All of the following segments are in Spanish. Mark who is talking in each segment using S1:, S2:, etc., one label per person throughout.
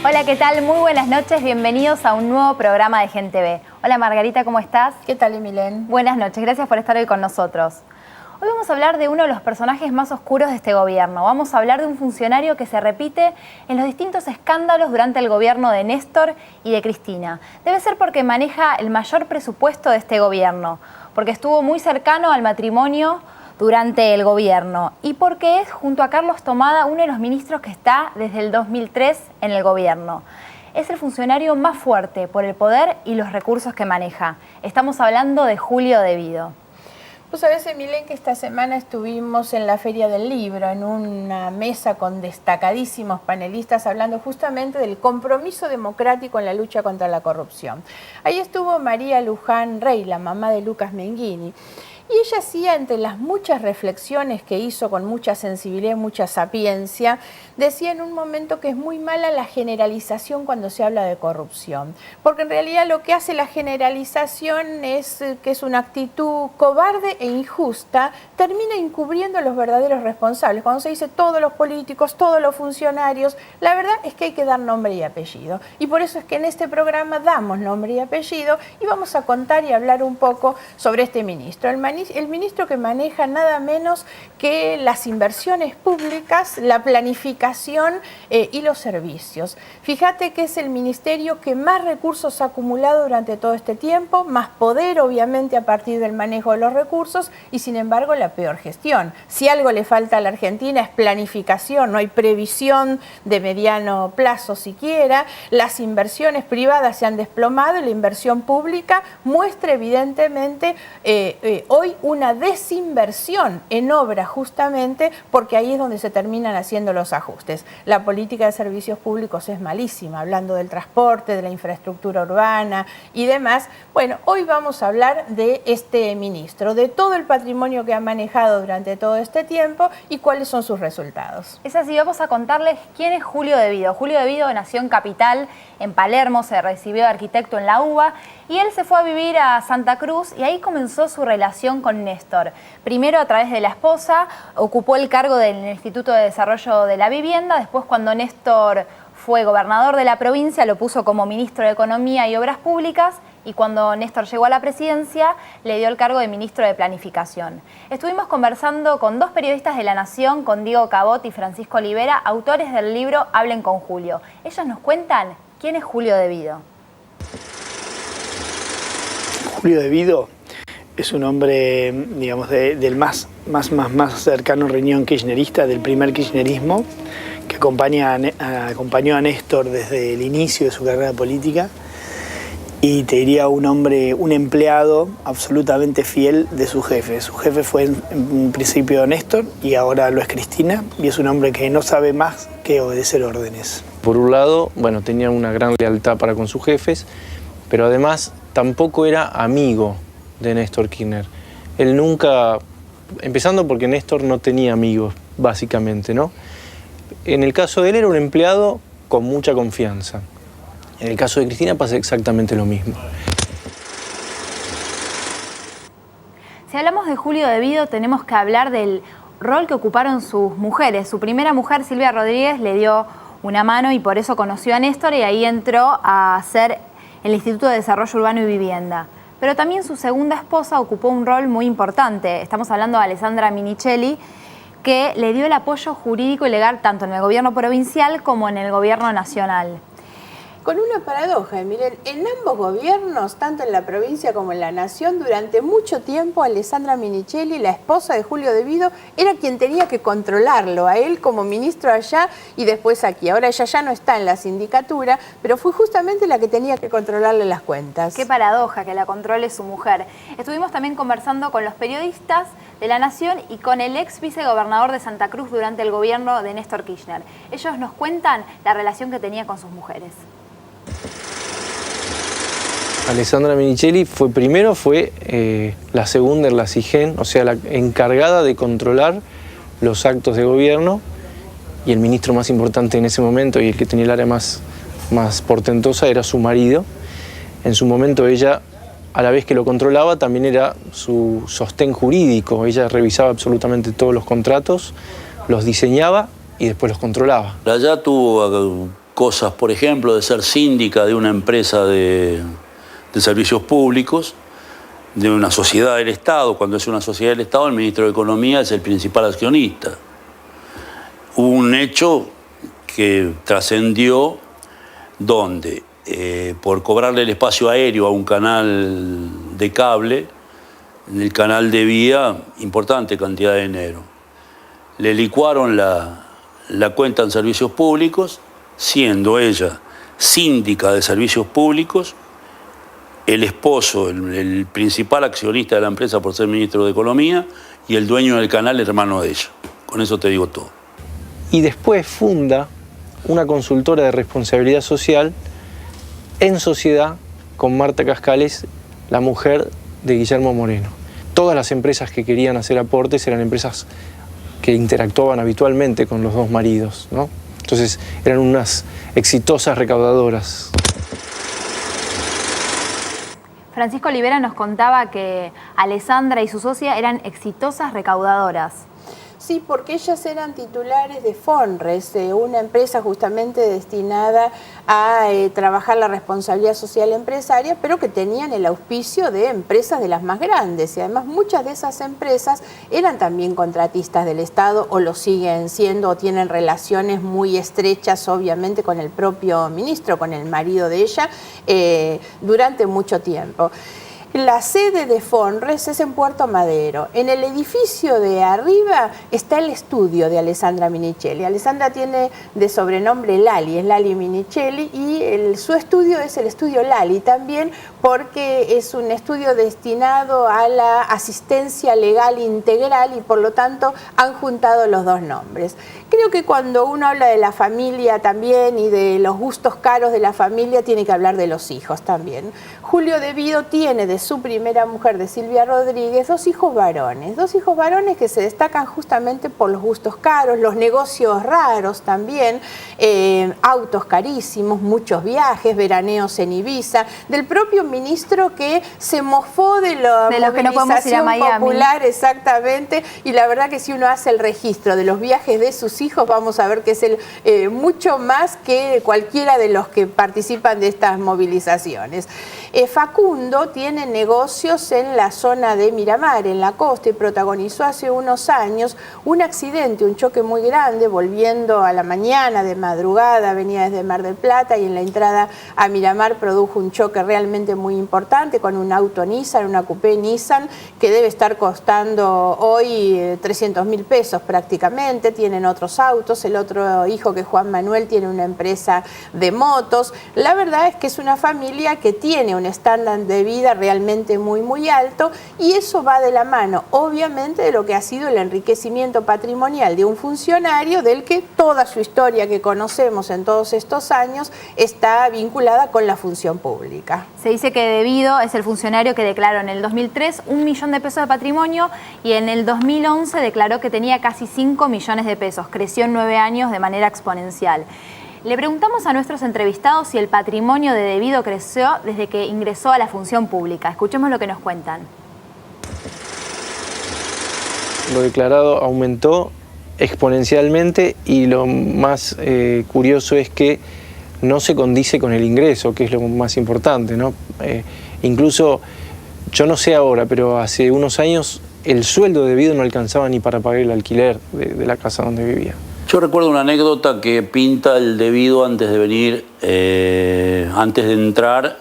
S1: Hola, ¿qué tal? Muy buenas noches, bienvenidos a un nuevo programa de Gen TV. Hola Margarita, ¿cómo estás?
S2: ¿Qué tal, Emilén?
S1: Buenas noches, gracias por estar hoy con nosotros. Hoy vamos a hablar de uno de los personajes más oscuros de este gobierno. Vamos a hablar de un funcionario que se repite en los distintos escándalos durante el gobierno de Néstor y de Cristina. Debe ser porque maneja el mayor presupuesto de este gobierno, porque estuvo muy cercano al matrimonio durante el gobierno y porque es, junto a Carlos Tomada, uno de los ministros que está desde el 2003 en el gobierno. Es el funcionario más fuerte por el poder y los recursos que maneja. Estamos hablando de Julio De Vido.
S2: Vos sabés, Emilén, que esta semana estuvimos en la Feria del Libro, en una mesa con destacadísimos panelistas hablando justamente del compromiso democrático en la lucha contra la corrupción. Ahí estuvo María Luján Rey, la mamá de Lucas Menghini. Y ella hacía, entre las muchas reflexiones que hizo con mucha sensibilidad y mucha sapiencia, decía en un momento que es muy mala la generalización cuando se habla de corrupción. Porque en realidad lo que hace la generalización es que es una actitud cobarde e injusta, termina encubriendo a los verdaderos responsables. Cuando se dice todos los políticos, todos los funcionarios, la verdad es que hay que dar nombre y apellido. Y por eso es que en este programa damos nombre y apellido y vamos a contar y hablar un poco sobre este ministro. El ministro que maneja nada menos que las inversiones públicas, la planificación y los servicios. Fíjate que es el ministerio que más recursos ha acumulado durante todo este tiempo, más poder obviamente a partir del manejo de los recursos y sin embargo la peor gestión. Si algo le falta a la Argentina es planificación, no hay previsión de mediano plazo siquiera, las inversiones privadas se han desplomado y la inversión pública muestra evidentemente hoy una desinversión en obra justamente porque ahí es donde se terminan haciendo los ajustes. La política de servicios públicos es malísima, hablando del transporte, de la infraestructura urbana y demás. Bueno, hoy vamos a hablar de este ministro, de todo el patrimonio que ha manejado durante todo este tiempo y cuáles son sus resultados.
S1: Es así, vamos a contarles quién es Julio De Vido. Julio De Vido nació en Capital, en Palermo, se recibió de arquitecto en la UBA y él se fue a vivir a Santa Cruz y ahí comenzó su relación con Néstor. Primero a través de la esposa, ocupó el cargo del Instituto de Desarrollo de la Vivienda, después cuando Néstor fue gobernador de la provincia lo puso como ministro de Economía y Obras Públicas y cuando Néstor llegó a la presidencia le dio el cargo de ministro de Planificación. Estuvimos conversando con dos periodistas de La Nación, con Diego Cabot y Francisco Olivera, autores del libro Hablen con Julio. Ellos nos cuentan quién es Julio De Vido.
S3: Julio De Vido es un hombre, digamos, del más cercano riñón kirchnerista, del primer kirchnerismo, que acompañó a Néstor desde el inicio de su carrera política y te diría un hombre, un empleado absolutamente fiel de su jefe. Su jefe fue en principio Néstor y ahora lo es Cristina y es un hombre que no sabe más que obedecer órdenes.
S4: Por un lado, bueno, tenía una gran lealtad para con sus jefes, pero además tampoco era amigo de Néstor Kirchner. Él nunca, empezando porque Néstor no tenía amigos, básicamente, ¿no? En el caso de él era un empleado con mucha confianza. En el caso de Cristina pasa exactamente lo mismo.
S1: Si hablamos de Julio De Vido, tenemos que hablar del rol que ocuparon sus mujeres. Su primera mujer, Silvia Rodríguez, le dio una mano y por eso conoció a Néstor y ahí entró a hacer el Instituto de Desarrollo Urbano y Vivienda. Pero también su segunda esposa ocupó un rol muy importante. Estamos hablando de Alessandra Minichelli, que le dio el apoyo jurídico y legal tanto en el gobierno provincial como en el gobierno nacional.
S2: Con una paradoja, miren, en ambos gobiernos, tanto en la provincia como en la nación, durante mucho tiempo Alessandra Minichelli, la esposa de Julio De Vido, era quien tenía que controlarlo, a él como ministro allá y después aquí. Ahora ella ya no está en la sindicatura, pero fue justamente la que tenía que controlarle las cuentas.
S1: Qué paradoja que la controle su mujer. Estuvimos también conversando con los periodistas de La Nación y con el ex vicegobernador de Santa Cruz durante el gobierno de Néstor Kirchner. Ellos nos cuentan la relación que tenía con sus mujeres.
S4: Alessandra Minichelli fue la segunda en la SIGEN, o sea, la encargada de controlar los actos de gobierno y el ministro más importante en ese momento y el que tenía el área más portentosa era su marido. En su momento ella, a la vez que lo controlaba, también era su sostén jurídico. Ella revisaba absolutamente todos los contratos, los diseñaba y después los controlaba.
S5: Allá tuvo cosas, por ejemplo, de ser síndica de una empresa de servicios públicos, de una sociedad del Estado. Cuando es una sociedad del Estado, el ministro de Economía es el principal accionista. Hubo un hecho que trascendió donde, por cobrarle el espacio aéreo a un canal de cable, el canal debía importante cantidad de dinero. Le licuaron la cuenta en servicios públicos, siendo ella síndica de servicios públicos, el esposo, el principal accionista de la empresa por ser ministro de Economía, y el dueño del canal, hermano de ella. Con eso te digo todo.
S4: Y después funda una consultora de responsabilidad social en sociedad con Marta Cascales, la mujer de Guillermo Moreno. Todas las empresas que querían hacer aportes eran empresas que interactuaban habitualmente con los dos maridos, ¿no? Entonces eran unas exitosas recaudadoras.
S1: Francisco Olivera nos contaba que Alessandra y su socia eran exitosas recaudadoras.
S2: Sí, porque ellas eran titulares de Fonres, una empresa justamente destinada a trabajar la responsabilidad social empresaria, pero que tenían el auspicio de empresas de las más grandes. Y además muchas de esas empresas eran también contratistas del Estado, o lo siguen siendo, o tienen relaciones muy estrechas, obviamente, con el propio ministro, con el marido de ella, durante mucho tiempo. La sede de Fonres es en Puerto Madero. En el edificio de arriba está el estudio de Alessandra Minichelli. Alessandra tiene de sobrenombre Lali, es Lali Minichelli, y su estudio es el estudio Lali también, porque es un estudio destinado a la asistencia legal integral y por lo tanto han juntado los dos nombres. Creo que cuando uno habla de la familia también y de los gustos caros de la familia, tiene que hablar de los hijos también. Julio De Vido tiene de su primera mujer, de Silvia Rodríguez, dos hijos varones que se destacan justamente por los gustos caros, los negocios raros también, autos carísimos, muchos viajes, veraneos en Ibiza, del propio ministro que se mofó de la
S1: los que no podemos ir a Miami.
S2: Popular, exactamente, y la verdad que si uno hace el registro de los viajes de sus hijos, vamos a ver que es mucho más que cualquiera de los que participan de estas movilizaciones. Facundo tiene negocios en la zona de Miramar, en la costa, y protagonizó hace unos años un accidente, un choque muy grande, volviendo a la mañana, de madrugada, venía desde Mar del Plata, y en la entrada a Miramar produjo un choque realmente muy importante con un auto Nissan, una coupé Nissan, que debe estar costando hoy 300.000 pesos prácticamente. Tienen otros autos, el otro hijo, que es Juan Manuel, tiene una empresa de motos. La verdad es que es una familia que tiene un estándar de vida realmente muy alto, y eso va de la mano, obviamente, de lo que ha sido el enriquecimiento patrimonial de un funcionario del que toda su historia que conocemos en todos estos años está vinculada con la función pública.
S1: Se dice que De Vido es el funcionario que declaró en el 2003 1 millón de pesos de patrimonio, y en el 2011 declaró que tenía casi 5 millones de pesos. Creció en 9 años de manera exponencial. Le preguntamos a nuestros entrevistados si el patrimonio de De Vido creció desde que ingresó a la función pública. Escuchemos lo que nos cuentan.
S4: Lo declarado aumentó exponencialmente, y lo más curioso es que no se condice con el ingreso, que es lo más importante, ¿no? Incluso, yo no sé ahora, pero hace unos años el sueldo de Vido no alcanzaba ni para pagar el alquiler de la casa donde vivía.
S5: Yo recuerdo una anécdota que pinta el De Vido antes de venir, antes de entrar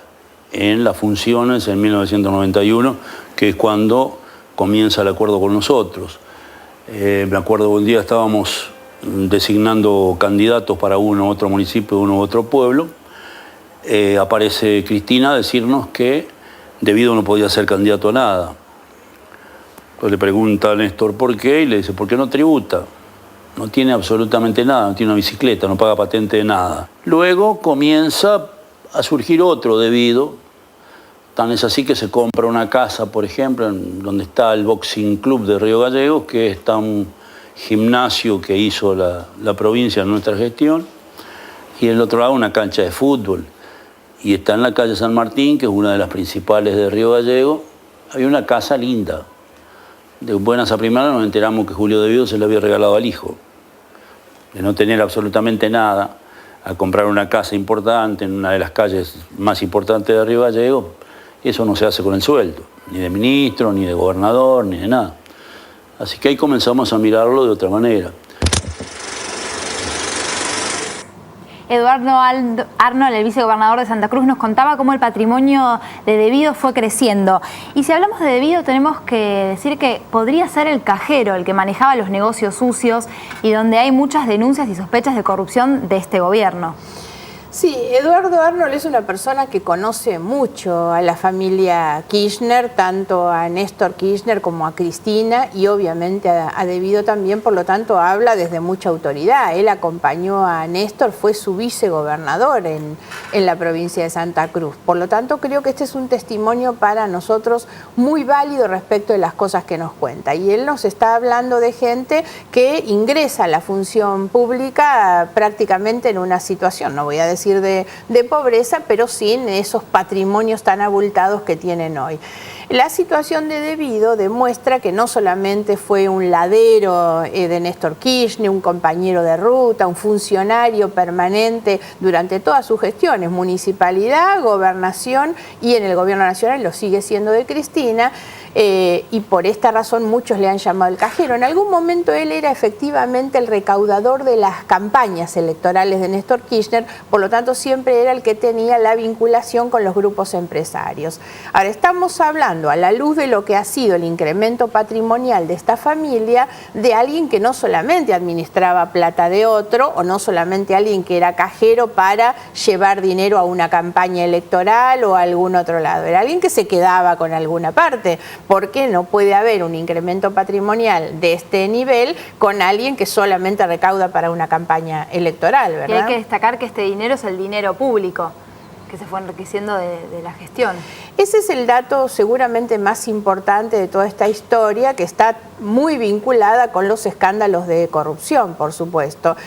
S5: en las funciones en 1991, que es cuando comienza el acuerdo con nosotros. Me acuerdo que un día estábamos designando candidatos para uno u otro municipio, uno u otro pueblo. Aparece Cristina a decirnos que De Vido no podía ser candidato a nada. Entonces le pregunta a Néstor por qué, y le dice, ¿por qué no tributa? No tiene absolutamente nada, no tiene una bicicleta, no paga patente de nada. Luego comienza a surgir otro De Vido. Tan es así que se compra una casa, por ejemplo, donde está el Boxing Club de Río Gallegos, que está un gimnasio que hizo la provincia en nuestra gestión, y en el otro lado una cancha de fútbol. Y está en la calle San Martín, que es una de las principales de Río Gallegos. Hay una casa linda. De buenas a primeras nos enteramos que Julio De Vido se le había regalado al hijo, de no tener absolutamente nada. a comprar una casa importante en una de las calles más importantes de Río Gallegos, y eso no se hace con el sueldo, ni de ministro, ni de gobernador, ni de nada. Así que ahí comenzamos a mirarlo de otra manera.
S1: Eduardo Arnold, el vicegobernador de Santa Cruz, nos contaba cómo el patrimonio de De Vido fue creciendo. Y si hablamos de De Vido, tenemos que decir que podría ser el cajero el que manejaba los negocios sucios y donde hay muchas denuncias y sospechas de corrupción de este gobierno.
S2: Sí, Eduardo Arnold es una persona que conoce mucho a la familia Kirchner, tanto a Néstor Kirchner como a Cristina y obviamente a De Vido también, por lo tanto habla desde mucha autoridad. Él acompañó a Néstor, fue su vicegobernador en la provincia de Santa Cruz. Por lo tanto creo que este es un testimonio para nosotros muy válido respecto de las cosas que nos cuenta. Y él nos está hablando de gente que ingresa a la función pública prácticamente en una situación, no voy a decir de pobreza, pero sin esos patrimonios tan abultados que tienen hoy. La situación de De Vido demuestra que no solamente fue un ladero de Néstor Kirchner, un compañero de ruta, un funcionario permanente durante todas sus gestiones, municipalidad, gobernación y en el gobierno nacional lo sigue siendo de Cristina, y por esta razón muchos le han llamado el cajero. En algún momento él era efectivamente el recaudador de las campañas electorales de Néstor Kirchner, por lo tanto siempre era el que tenía la vinculación con los grupos empresarios. Ahora estamos hablando, a la luz de lo que ha sido el incremento patrimonial de esta familia, de alguien que no solamente administraba plata de otro, o no solamente alguien que era cajero para llevar dinero a una campaña electoral o a algún otro lado, era alguien que se quedaba con alguna parte, porque no puede haber un incremento patrimonial de este nivel con alguien que solamente recauda para una campaña electoral, ¿verdad?
S1: Y hay que destacar que este dinero es el dinero público que se fue enriqueciendo de la gestión.
S2: Ese es el dato seguramente más importante de toda esta historia, que está muy vinculada con los escándalos de corrupción, por supuesto,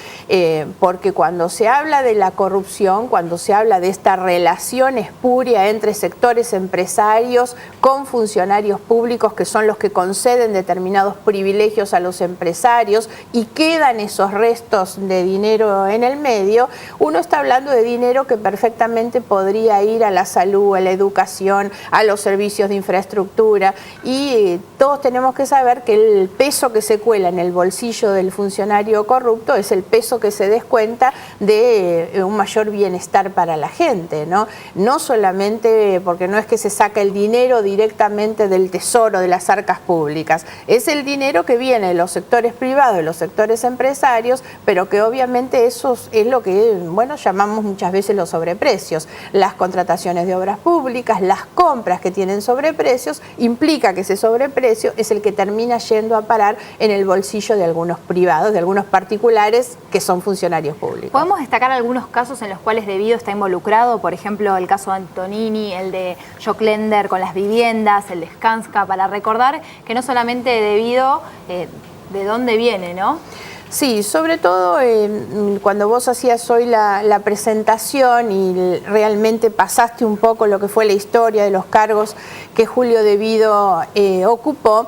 S2: porque cuando se habla de la corrupción, cuando se habla de esta relación espuria entre sectores empresarios con funcionarios públicos que son los que conceden determinados privilegios a los empresarios y quedan esos restos de dinero en el medio, uno está hablando de dinero que perfectamente podría ir a la salud, a la educación, a los servicios de infraestructura, y todos tenemos que saber que el peso que se cuela en el bolsillo del funcionario corrupto es el peso que se descuenta de un mayor bienestar para la gente, ¿no? No solamente porque no es que se saca el dinero directamente del tesoro, de las arcas públicas, es el dinero que viene de los sectores privados, de los sectores empresarios, pero que obviamente eso es lo que, bueno, llamamos muchas veces los sobreprecios. Las contrataciones de obras públicas, las compras que tienen sobreprecios, implica que ese sobreprecio es el que termina yendo a parar en el bolsillo de algunos privados, de algunos particulares que son funcionarios públicos.
S1: ¿Podemos destacar algunos casos en los cuales De Vido está involucrado? Por ejemplo, el caso de Antonini, el de Joclender con las viviendas, el de Skanska, para recordar que no solamente De Vido, de dónde viene, ¿no?
S2: Sí, sobre todo cuando vos hacías hoy la presentación y realmente pasaste un poco lo que fue la historia de los cargos que Julio De Vido ocupó,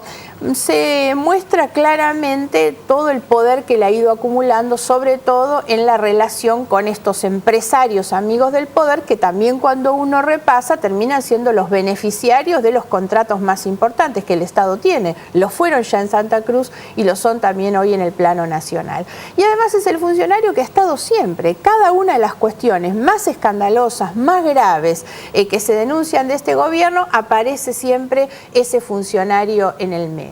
S2: se muestra claramente todo el poder que le ha ido acumulando, sobre todo en la relación con estos empresarios amigos del poder, que también cuando uno repasa terminan siendo los beneficiarios de los contratos más importantes que el Estado tiene. Lo fueron ya en Santa Cruz y lo son también hoy en el plano nacional. Y además es el funcionario que ha estado siempre. Cada una de las cuestiones más escandalosas, más graves que se denuncian de este gobierno, aparece siempre ese funcionario en el medio.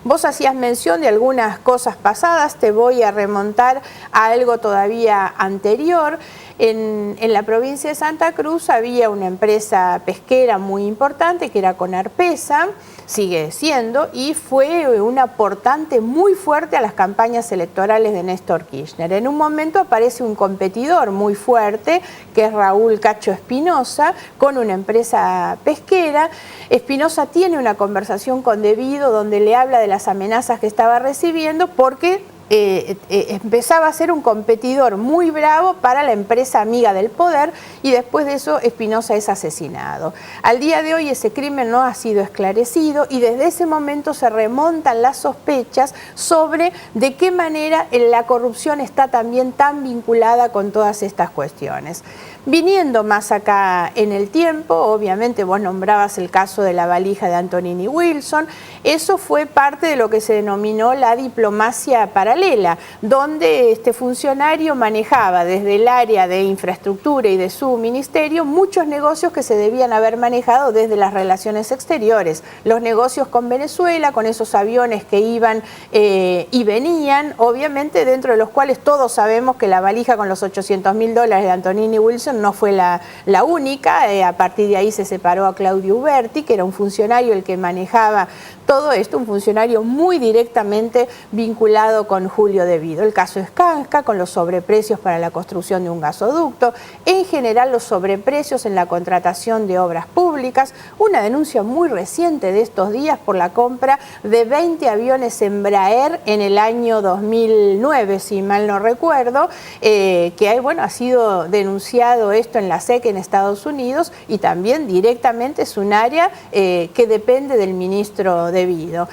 S2: Vos hacías mención de algunas cosas pasadas, te voy a remontar a algo todavía anterior. En la provincia de Santa Cruz había una empresa pesquera muy importante que era Conarpesa, sigue siendo, y fue un aportante muy fuerte a las campañas electorales de Néstor Kirchner. En un momento aparece un competidor muy fuerte, que es Raúl Cacho Espinosa, con una empresa pesquera. Espinosa tiene una conversación con De Vido donde le habla de las amenazas que estaba recibiendo porque empezaba a ser un competidor muy bravo para la empresa amiga del poder, y después de eso Espinosa es asesinado. Al día de hoy ese crimen no ha sido esclarecido y desde ese momento se remontan las sospechas sobre de qué manera la corrupción está también tan vinculada con todas estas cuestiones. Viniendo más acá en el tiempo, obviamente vos nombrabas el caso de la valija de Antonini Wilson, eso fue parte de lo que se denominó la diplomacia paralela, donde este funcionario manejaba desde el área de infraestructura y de su ministerio muchos negocios que se debían haber manejado desde las relaciones exteriores, los negocios con Venezuela, con esos aviones que iban y venían, obviamente dentro de los cuales todos sabemos que la valija con los $800.000 de Antonini Wilson no fue la única. A partir de ahí se separó a Claudio Uberti, que era un funcionario el que manejaba todo esto, un funcionario muy directamente vinculado con Julio De Vido. El caso Skanska, con los sobreprecios para la construcción de un gasoducto, en general los sobreprecios en la contratación de obras públicas, una denuncia muy reciente de estos días por la compra de 20 aviones Embraer en el año 2009, si mal no recuerdo, que bueno, ha sido denunciado esto en la SEC en Estados Unidos, y también directamente es un área que depende del ministro De Vido.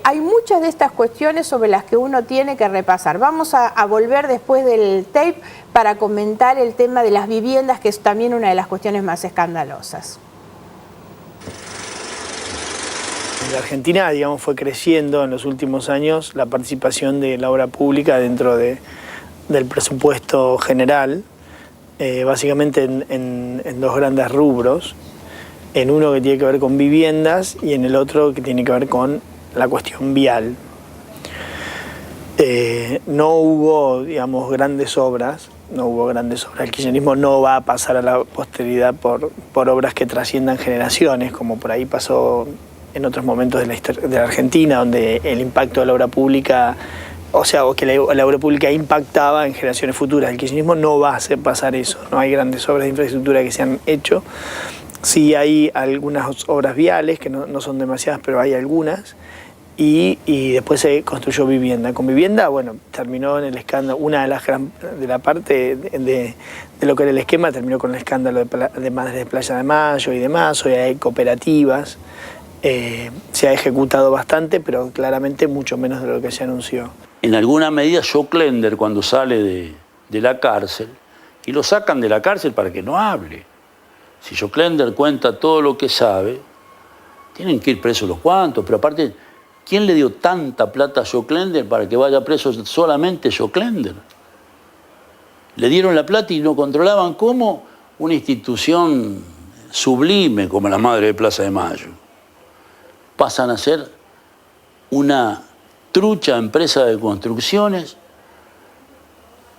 S2: Hay muchas de estas cuestiones sobre las que uno tiene que repasar. Vamos a volver después del tape para comentar el tema de las viviendas, que es también una de las cuestiones más escandalosas.
S3: En la Argentina, digamos, fue creciendo en los últimos años la participación de la obra pública dentro del presupuesto general, básicamente en dos grandes rubros, en uno que tiene que ver con viviendas y en el otro que tiene que ver con la cuestión vial. No hubo, digamos, grandes obras, El kirchnerismo no va a pasar a la posteridad por obras que trasciendan generaciones, como por ahí pasó en otros momentos de la historia de la Argentina, donde el impacto de la obra pública, o que la obra pública impactaba en generaciones futuras. El kirchnerismo no va a hacer pasar eso, no hay grandes obras de infraestructura que se han hecho. Sí hay algunas obras viales, que no son demasiadas, pero hay algunas, y después se construyó vivienda. Con vivienda, bueno, terminó en el escándalo, de la parte de lo que era el esquema, terminó con el escándalo de Madres de Playa de Mayo y demás. Hoy hay cooperativas, se ha ejecutado bastante, pero claramente mucho menos de lo que se anunció.
S5: En alguna medida, Joe Klender, cuando sale de la cárcel, y lo sacan de la cárcel para que no hable. Si Joe Klender cuenta todo lo que sabe, tienen que ir presos los cuantos, pero aparte, ¿quién le dio tanta plata a Joe Klender para que vaya preso solamente Joe Klender? Le dieron la plata y no controlaban cómo una institución sublime como la Madre de Plaza de Mayo. Pasan a ser una trucha empresa de construcciones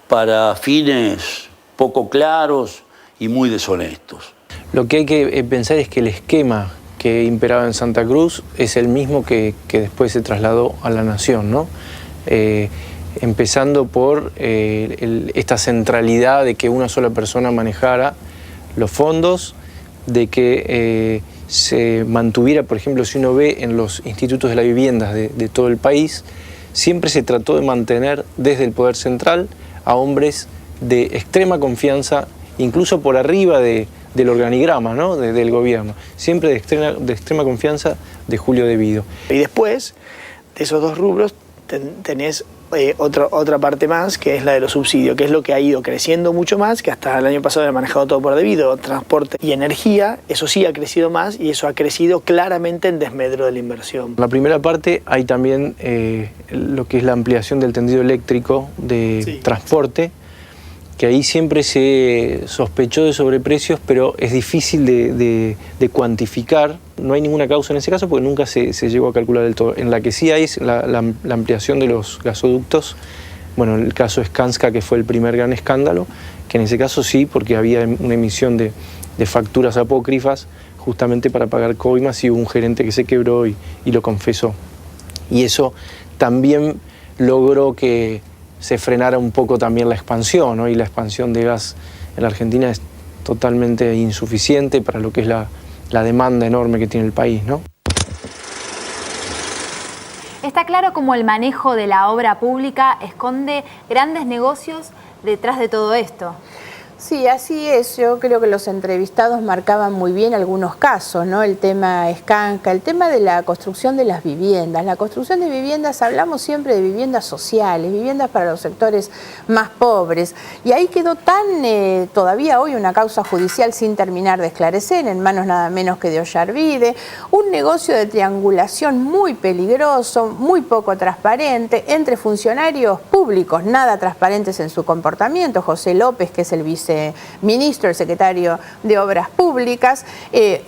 S5: para fines poco claros y muy deshonestos.
S4: Lo que hay que pensar es que el esquema que imperaba en Santa Cruz es el mismo que después se trasladó a la Nación, ¿no? Empezando por esta centralidad de que una sola persona manejara los fondos, de que se mantuviera, por ejemplo, si uno ve en los institutos de la vivienda de todo el país, siempre se trató de mantener desde el Poder Central a hombres de extrema confianza, incluso por arriba del organigrama, ¿no? del gobierno, siempre de extrema confianza de Julio De Vido.
S3: Y después de esos dos rubros tenés otra parte más, que es la de los subsidios, que es lo que ha ido creciendo mucho más, que hasta el año pasado era manejado todo por De Vido, transporte y energía. Eso sí ha crecido más, y eso ha crecido claramente en desmedro de la inversión.
S4: En la primera parte hay también lo que es la ampliación del tendido eléctrico de transporte, que ahí siempre se sospechó de sobreprecios, pero es difícil de cuantificar. No hay ninguna causa en ese caso porque nunca se llegó a calcular del todo. En la que sí hay es la ampliación de los gasoductos. Bueno, el caso Skanska, que fue el primer gran escándalo, que en ese caso sí, porque había una emisión de facturas apócrifas justamente para pagar coimas, y hubo un gerente que se quebró y lo confesó. Y eso también logró que se frenara un poco también la expansión, ¿no? Y la expansión de gas en la Argentina es totalmente insuficiente para lo que es la demanda enorme que tiene el país, ¿no?
S1: Está claro cómo el manejo de la obra pública esconde grandes negocios detrás de todo esto.
S2: Sí, así es. Yo creo que los entrevistados marcaban muy bien algunos casos, ¿no? El tema Escanca, el tema de la construcción de las viviendas. La construcción de viviendas, hablamos siempre de viviendas sociales, viviendas para los sectores más pobres. Y ahí quedó todavía hoy una causa judicial sin terminar de esclarecer, en manos nada menos que de Ollarvide. Un negocio de triangulación muy peligroso, muy poco transparente, entre funcionarios públicos, nada transparentes en su comportamiento. José López, que es el viceministro, el secretario de Obras Públicas,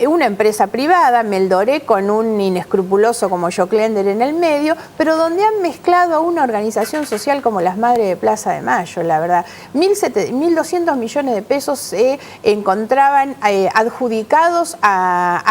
S2: una empresa privada, Meldoré, con un inescrupuloso como Joclender en el medio, pero donde han mezclado a una organización social como las Madres de Plaza de Mayo, la verdad. 1.200 millones de pesos se encontraban adjudicados a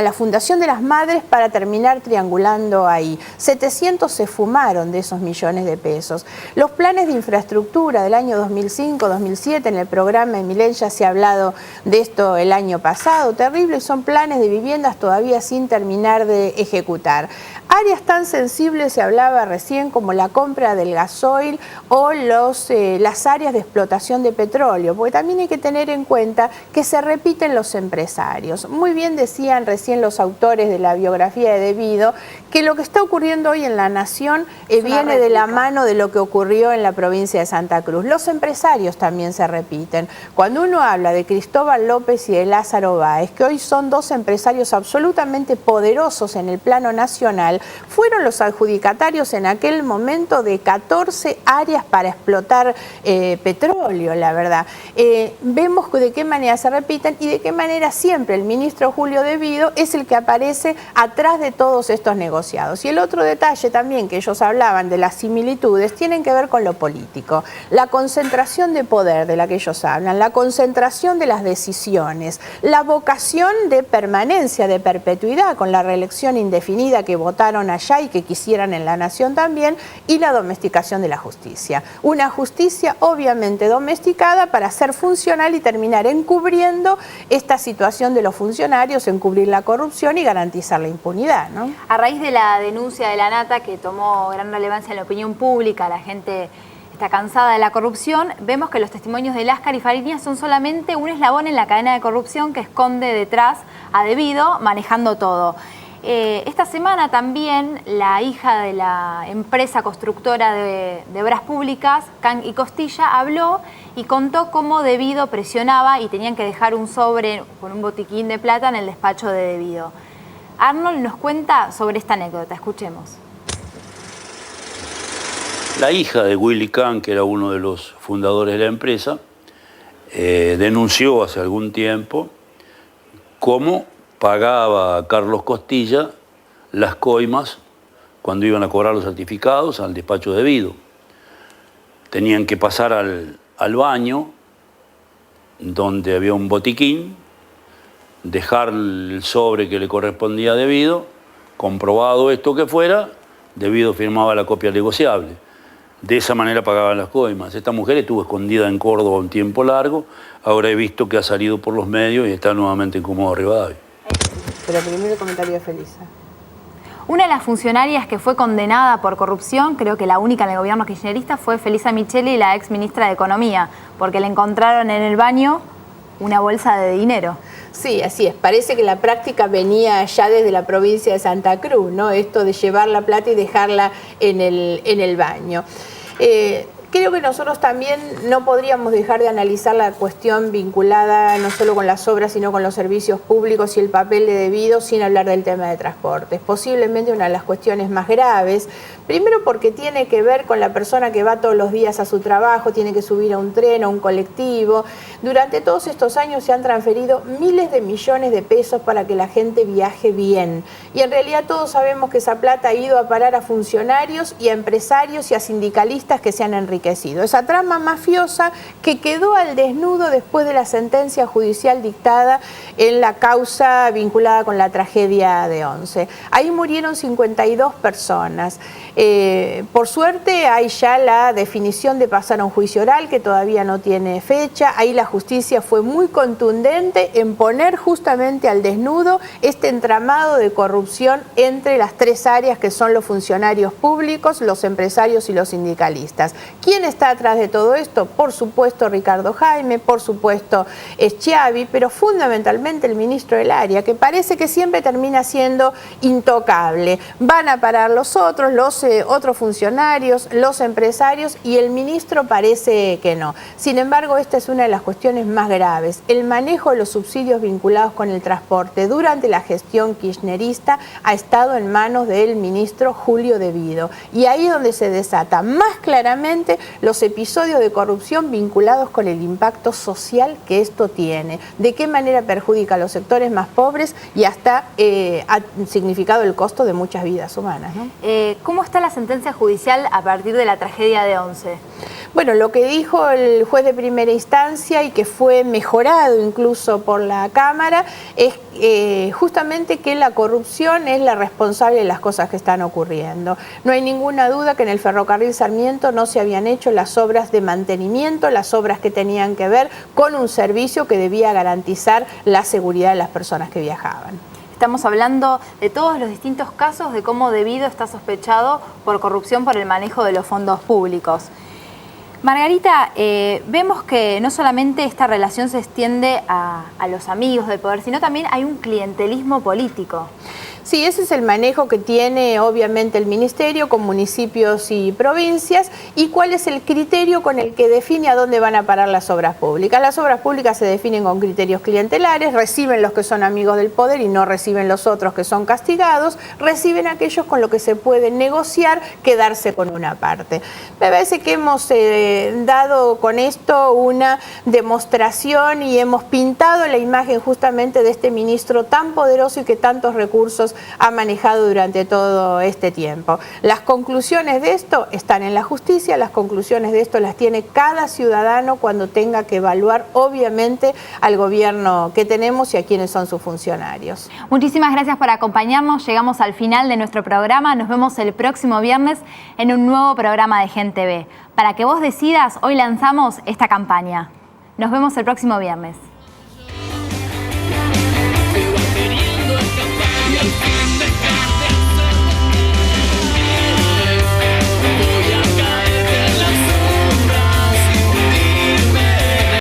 S2: la Fundación de las Madres para terminar triangulando ahí. 700 se fumaron de esos millones de pesos. Los planes de infraestructura del año 2005-2007, en el programa de Milei ya se ha hablado de esto el año pasado, terrible, y son planes de viviendas todavía sin terminar de ejecutar. Áreas tan sensibles se hablaba recién como la compra del gasoil o las áreas de explotación de petróleo, porque también hay que tener en cuenta que se repiten los empresarios. Muy bien decían recién los autores de la biografía de Devido que lo que está ocurriendo hoy en la Nación viene de la mano de lo que ocurrió en la provincia de Santa Cruz. Los empresarios también se repiten. Cuando uno habla de Cristóbal López y de Lázaro Báez, que hoy son dos empresarios absolutamente poderosos en el plano nacional, fueron los adjudicatarios en aquel momento de 14 áreas para explotar petróleo, la verdad. Vemos de qué manera se repiten y de qué manera siempre el ministro Julio Devido es el que aparece atrás de todos estos negociados. Y el otro detalle también que ellos hablaban de las similitudes tienen que ver con lo político. La concentración de poder de la que ellos hablan, la concentración de las decisiones, la vocación de permanencia, de perpetuidad con la reelección indefinida que votaron allá y que quisieran en la Nación también, y la domesticación de la justicia. Una justicia obviamente domesticada para ser funcional y terminar encubriendo esta situación de los funcionarios, encubrir la corrupción y garantizar la impunidad, ¿no?
S1: A raíz de la denuncia de la Nata, que tomó gran relevancia en la opinión pública, la gente está cansada de la corrupción, vemos que los testimonios de Láscar y Fariña son solamente un eslabón en la cadena de corrupción que esconde detrás a Devido manejando todo. Esta semana también la hija de la empresa constructora de obras públicas, Can y Costilla, habló y contó cómo Devido presionaba y tenían que dejar un sobre con un botiquín de plata en el despacho de Devido. Arnold nos cuenta sobre esta anécdota, escuchemos.
S5: La hija de Willy Can, que era uno de los fundadores de la empresa, denunció hace algún tiempo cómo pagaba a Carlos Costilla las coimas cuando iban a cobrar los certificados al despacho Devido. Tenían que pasar al baño donde había un botiquín, dejar el sobre que le correspondía a Devido, comprobado esto que fuera, Devido firmaba la copia negociable. De esa manera pagaban las coimas. Esta mujer estuvo escondida en Córdoba un tiempo largo, ahora he visto que ha salido por los medios y está nuevamente en Comodoro Rivadavia.
S2: Pero primero el comentario de Felisa.
S1: Una de las funcionarias que fue condenada por corrupción, creo que la única en el gobierno kirchnerista, fue Felisa Micheli, la ex ministra de Economía, porque le encontraron en el baño una bolsa de dinero.
S2: Sí, así es. Parece que la práctica venía ya desde la provincia de Santa Cruz, ¿no? Esto de llevar la plata y dejarla en el baño. Creo que nosotros también no podríamos dejar de analizar la cuestión vinculada no solo con las obras, sino con los servicios públicos y el papel de Devido sin hablar del tema de transportes. Posiblemente una de las cuestiones más graves, primero porque tiene que ver con la persona que va todos los días a su trabajo, tiene que subir a un tren o un colectivo. Durante todos estos años se han transferido miles de millones de pesos para que la gente viaje bien. Y en realidad todos sabemos que esa plata ha ido a parar a funcionarios y a empresarios y a sindicalistas que se han enriquecido enriquecido. Esa trama mafiosa que quedó al desnudo después de la sentencia judicial dictada en la causa vinculada con la tragedia de Once. Ahí murieron 52 personas. Por suerte hay ya la definición de pasar a un juicio oral que todavía no tiene fecha. Ahí la justicia fue muy contundente en poner justamente al desnudo este entramado de corrupción entre las tres áreas que son los funcionarios públicos, los empresarios y los sindicalistas. ¿Quién está atrás de todo esto? Por supuesto Ricardo Jaime, por supuesto Schiavi, pero fundamentalmente el ministro del área, que parece que siempre termina siendo intocable. Van a parar los otros funcionarios, los empresarios, y el ministro parece que no. Sin embargo, esta es una de las cuestiones más graves. El manejo de los subsidios vinculados con el transporte durante la gestión kirchnerista ha estado en manos del ministro Julio De Vido. Y ahí es donde se desata más claramente los episodios de corrupción vinculados con el impacto social que esto tiene. De qué manera perjudica a los sectores más pobres y hasta ha significado el costo de muchas vidas humanas, ¿no?
S1: ¿Cómo está la sentencia judicial a partir de la tragedia de Once?
S2: Bueno, lo que dijo el juez de primera instancia y que fue mejorado incluso por la Cámara es justamente que la corrupción es la responsable de las cosas que están ocurriendo. No hay ninguna duda que en el ferrocarril Sarmiento no se habían hecho las obras de mantenimiento, las obras que tenían que ver con un servicio que debía garantizar la seguridad de las personas que viajaban.
S1: Estamos hablando de todos los distintos casos de cómo De Vido está sospechado por corrupción por el manejo de los fondos públicos. Margarita, vemos que no solamente esta relación se extiende a los amigos del poder, sino también hay un clientelismo político.
S2: Sí, ese es el manejo que tiene obviamente el Ministerio con municipios y provincias, y cuál es el criterio con el que define a dónde van a parar las obras públicas. Las obras públicas se definen con criterios clientelares, reciben los que son amigos del poder y no reciben los otros que son castigados, reciben aquellos con los que se puede negociar quedarse con una parte. Me parece que hemos dado con esto una demostración y hemos pintado la imagen justamente de este ministro tan poderoso y que tantos recursos ha manejado durante todo este tiempo. Las conclusiones de esto están en la justicia, las conclusiones de esto las tiene cada ciudadano cuando tenga que evaluar obviamente al gobierno que tenemos y a quienes son sus funcionarios.
S1: Muchísimas gracias por acompañarnos, llegamos al final de nuestro programa, nos vemos el próximo viernes en un nuevo programa de Gen TV. Para que vos decidas, hoy lanzamos esta campaña. Nos vemos el próximo viernes.
S6: Campaña.